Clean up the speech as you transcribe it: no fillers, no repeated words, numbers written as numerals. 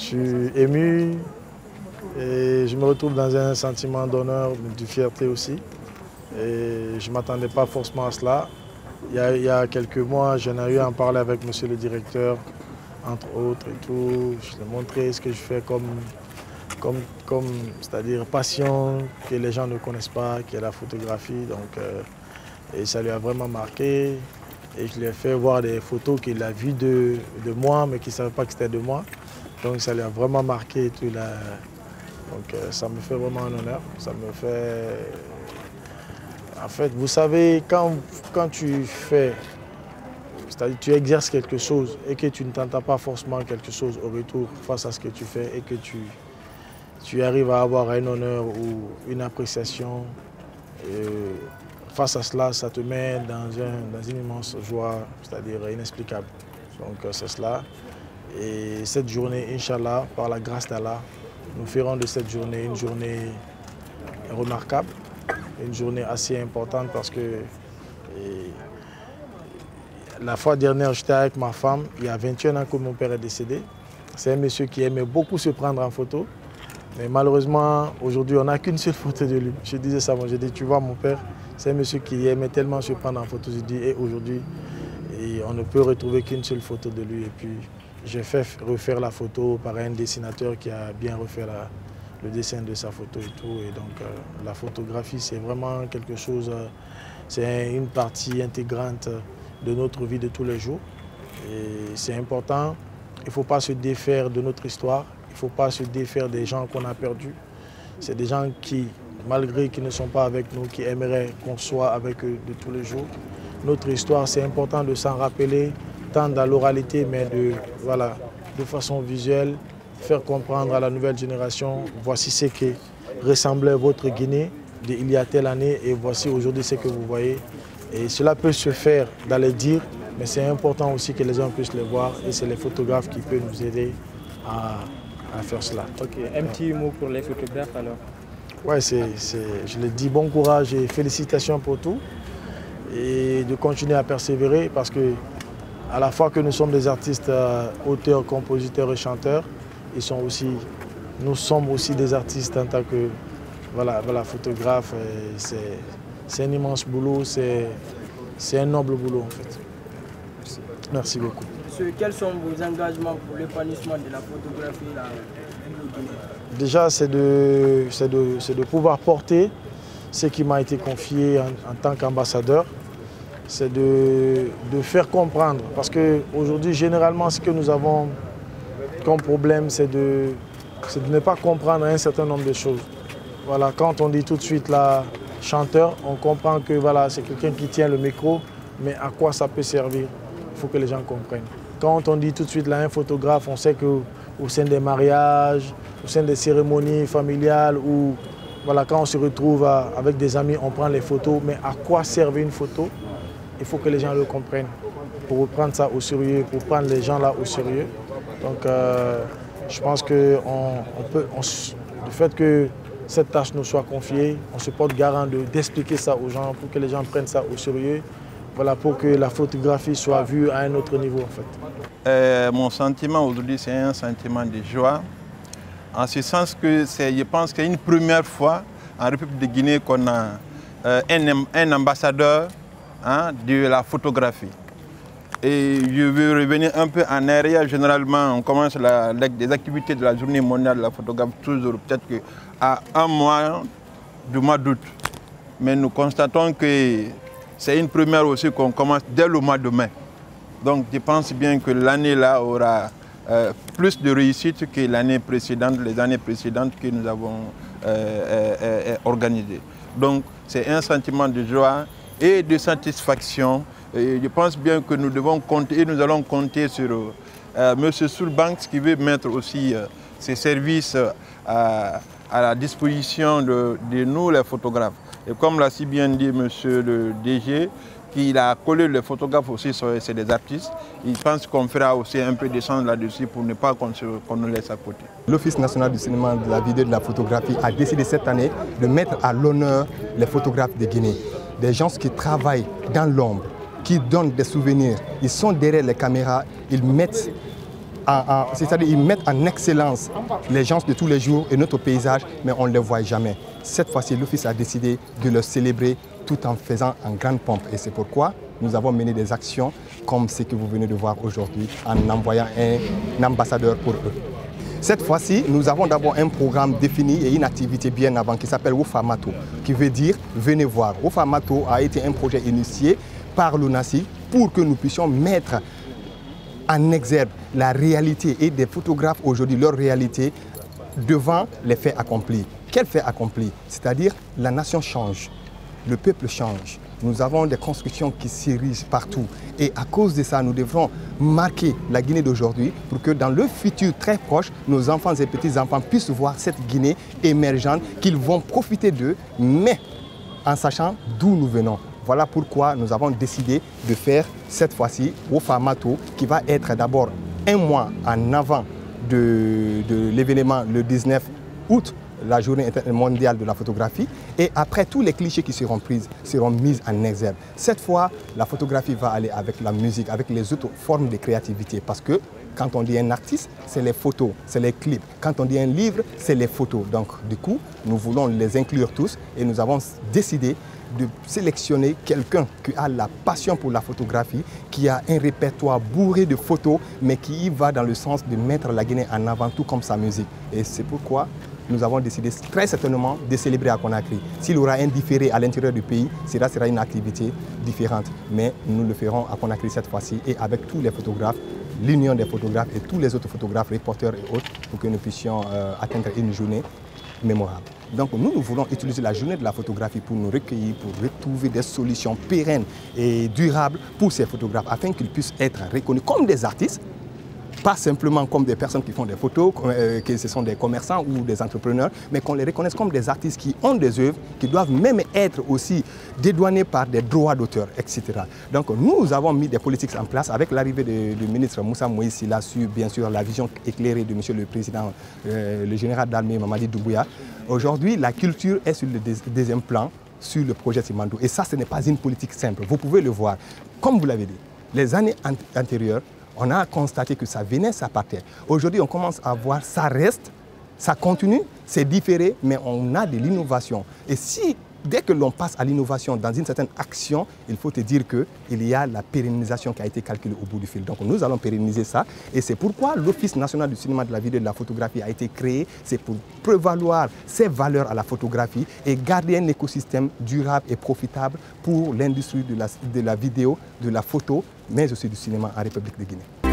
suis ému et je me retrouve dans un sentiment d'honneur, de fierté aussi. Et je ne m'attendais pas forcément à cela. Il y a quelques mois, j'en ai eu à en parler avec monsieur le directeur, entre autres et tout. Je lui ai montré ce que je fais c'est-à-dire passion que les gens ne connaissent pas, qui est la photographie. Donc, et ça lui a vraiment marqué. Et je lui ai fait voir des photos qu'il a vues de moi, mais qu'il ne savait pas que c'était de moi. Donc ça lui a vraiment marqué. Et tout, donc ça me fait vraiment un honneur. Ça me fait... En fait, vous savez, quand tu fais, c'est-à-dire tu exerces quelque chose et que tu ne t'entends pas forcément quelque chose au retour face à ce que tu fais et que tu arrives à avoir un honneur ou une appréciation, face à cela, ça te met dans une immense joie, c'est-à-dire inexplicable. Donc c'est cela. Et cette journée, Inch'Allah, par la grâce d'Allah, nous ferons de cette journée une journée remarquable, une journée assez importante parce que la fois dernière, j'étais avec ma femme, il y a 21 ans que mon père est décédé. C'est un monsieur qui aimait beaucoup se prendre en photo. Mais malheureusement, aujourd'hui, on n'a qu'une seule photo de lui. Je disais ça, moi, j'ai dit, tu vois, mon père, c'est un monsieur qui aimait tellement se prendre en photo. Je dis, et aujourd'hui, on ne peut retrouver qu'une seule photo de lui. Et puis, j'ai fait refaire la photo par un dessinateur qui a bien refait le dessin de sa photo et tout. Et donc, la photographie, c'est vraiment quelque chose, c'est une partie intégrante de notre vie de tous les jours. Et c'est important. Il ne faut pas se défaire de notre histoire. Il ne faut pas se défaire des gens qu'on a perdus. C'est des gens qui, malgré qu'ils ne sont pas avec nous, qui aimeraient qu'on soit avec eux de tous les jours. Notre histoire, c'est important de s'en rappeler, tant dans l'oralité, mais de façon visuelle, faire comprendre à la nouvelle génération, voici ce que ressemblait votre Guinée il y a telle année et voici aujourd'hui ce que vous voyez. Et cela peut se faire dans les dires, mais c'est important aussi que les gens puissent le voir et c'est les photographes qui peuvent nous aider à faire cela. Ok, un petit mot pour les photographes alors? Ouais, je le dis, bon courage et félicitations pour tout. Et de continuer à persévérer parce que à la fois que nous sommes des artistes, auteurs, compositeurs et chanteurs, nous sommes aussi des artistes en tant que photographes. C'est un immense boulot, c'est un noble boulot en fait. Merci. Merci beaucoup. Monsieur, quels sont vos engagements pour l'épanouissement de la photographie là? Déjà, c'est de pouvoir porter ce qui m'a été confié en tant qu'ambassadeur. C'est de faire comprendre. Parce qu'aujourd'hui, généralement, ce que nous avons comme problème, c'est de ne pas comprendre un certain nombre de choses. Voilà, quand on dit tout de suite là, chanteur, on comprend que voilà, c'est quelqu'un qui tient le micro, mais à quoi ça peut servir? Il faut que les gens comprennent. Quand on dit tout de suite là, un photographe, on sait qu'au sein des mariages, au sein des cérémonies familiales, ou voilà, quand on se retrouve avec des amis, on prend les photos, mais à quoi servait une photo? Il faut que les gens le comprennent pour prendre ça au sérieux, pour prendre les gens là au sérieux. Donc je pense que le fait que cette tâche nous soit confiée, on se porte garant d'expliquer ça aux gens pour que les gens prennent ça au sérieux, voilà, pour que la photographie soit vue à un autre niveau en fait. Mon sentiment aujourd'hui, c'est un sentiment de joie, en ce sens que je pense que c'est une première fois en République de Guinée qu'on a un ambassadeur de la photographie. Et je veux revenir un peu en arrière. Généralement, on commence les activités de la journée mondiale de la photographie toujours peut-être à un mois du mois d'août. Mais nous constatons que c'est une première aussi qu'on commence dès le mois de mai. Donc je pense bien que l'année-là aura plus de réussite que l'année précédente, les années précédentes que nous avons organisées. Donc c'est un sentiment de joie et de satisfaction. Et je pense bien que nous devons compter, et nous allons compter sur M. Soulbanks qui veut mettre aussi ses services à la disposition de nous, les photographes. Et comme l'a si bien dit M. le DG, qu'il a collé les photographes aussi, c'est des artistes, il pense qu'on fera aussi un peu d'échange là-dessus pour ne pas qu'on nous laisse à côté. L'Office national du cinéma, de la vidéo et de la photographie a décidé cette année de mettre à l'honneur les photographes de Guinée. Des gens qui travaillent dans l'ombre, qui donnent des souvenirs. Ils sont derrière les caméras, ils mettent c'est-à-dire ils mettent en excellence les gens de tous les jours et notre paysage, mais on ne les voit jamais. Cette fois-ci, l'Office a décidé de le célébrer tout en faisant en grande pompe. Et c'est pourquoi nous avons mené des actions comme ce que vous venez de voir aujourd'hui en envoyant un ambassadeur pour eux. Cette fois-ci, nous avons d'abord un programme défini et une activité bien avant qui s'appelle Wofamato, qui veut dire « Venez voir ». Wofamato a été un projet initié par l'ONACI pour que nous puissions mettre en exergue la réalité et des photographes aujourd'hui, leur réalité devant les faits accomplis. Quels faits accomplis? C'est-à-dire la nation change, le peuple change. Nous avons des constructions qui s'érigent partout. Et à cause de ça, nous devrons marquer la Guinée d'aujourd'hui pour que dans le futur très proche, nos enfants et petits-enfants puissent voir cette Guinée émergente, qu'ils vont profiter d'eux, mais en sachant d'où nous venons. Voilà pourquoi nous avons décidé de faire cette fois-ci Wofamato, qui va être d'abord un mois en avant de l'événement le 19 août, la journée mondiale de la photographie, et après tous les clichés qui seront mis en exergue. Cette fois, la photographie va aller avec la musique, avec les autres formes de créativité, parce que quand on dit un artiste, c'est les photos, c'est les clips. Quand on dit un livre, c'est les photos. Donc du coup, nous voulons les inclure tous et nous avons décidé de sélectionner quelqu'un qui a la passion pour la photographie, qui a un répertoire bourré de photos, mais qui y va dans le sens de mettre la Guinée en avant, tout comme sa musique. Et c'est pourquoi nous avons décidé très certainement de célébrer à Conakry. S'il y aura un différé à l'intérieur du pays, cela sera une activité différente. Mais nous le ferons à Conakry cette fois-ci et avec tous les photographes, l'union des photographes et tous les autres photographes, reporters et autres, pour que nous puissions atteindre une journée mémorable. Donc nous voulons utiliser la journée de la photographie pour nous recueillir, pour retrouver des solutions pérennes et durables pour ces photographes, afin qu'ils puissent être reconnus comme des artistes, pas simplement comme des personnes qui font des photos, que ce sont des commerçants ou des entrepreneurs, mais qu'on les reconnaisse comme des artistes qui ont des œuvres, qui doivent même être aussi dédouanés par des droits d'auteur, etc. Donc nous avons mis des politiques en place avec l'arrivée du ministre Moussa Moïse. Il a su bien sûr la vision éclairée de monsieur le président, le général d'armée Mamadi Doumbouya. Aujourd'hui, la culture est sur le deuxième plan sur le projet Simandou. Et ça, ce n'est pas une politique simple. Vous pouvez le voir. Comme vous l'avez dit, les années antérieures, on a constaté que ça venait, ça partait. Aujourd'hui, on commence à voir, ça reste, ça continue, c'est différé, mais on a de l'innovation. Et si, dès que l'on passe à l'innovation dans une certaine action, il faut te dire qu'il y a la pérennisation qui a été calculée au bout du fil. Donc nous allons pérenniser ça. Et c'est pourquoi l'Office national du cinéma, de la vidéo et de la photographie a été créé. C'est pour prévaloir ses valeurs à la photographie et garder un écosystème durable et profitable pour l'industrie de la vidéo, de la photo, mais aussi du cinéma en République de Guinée.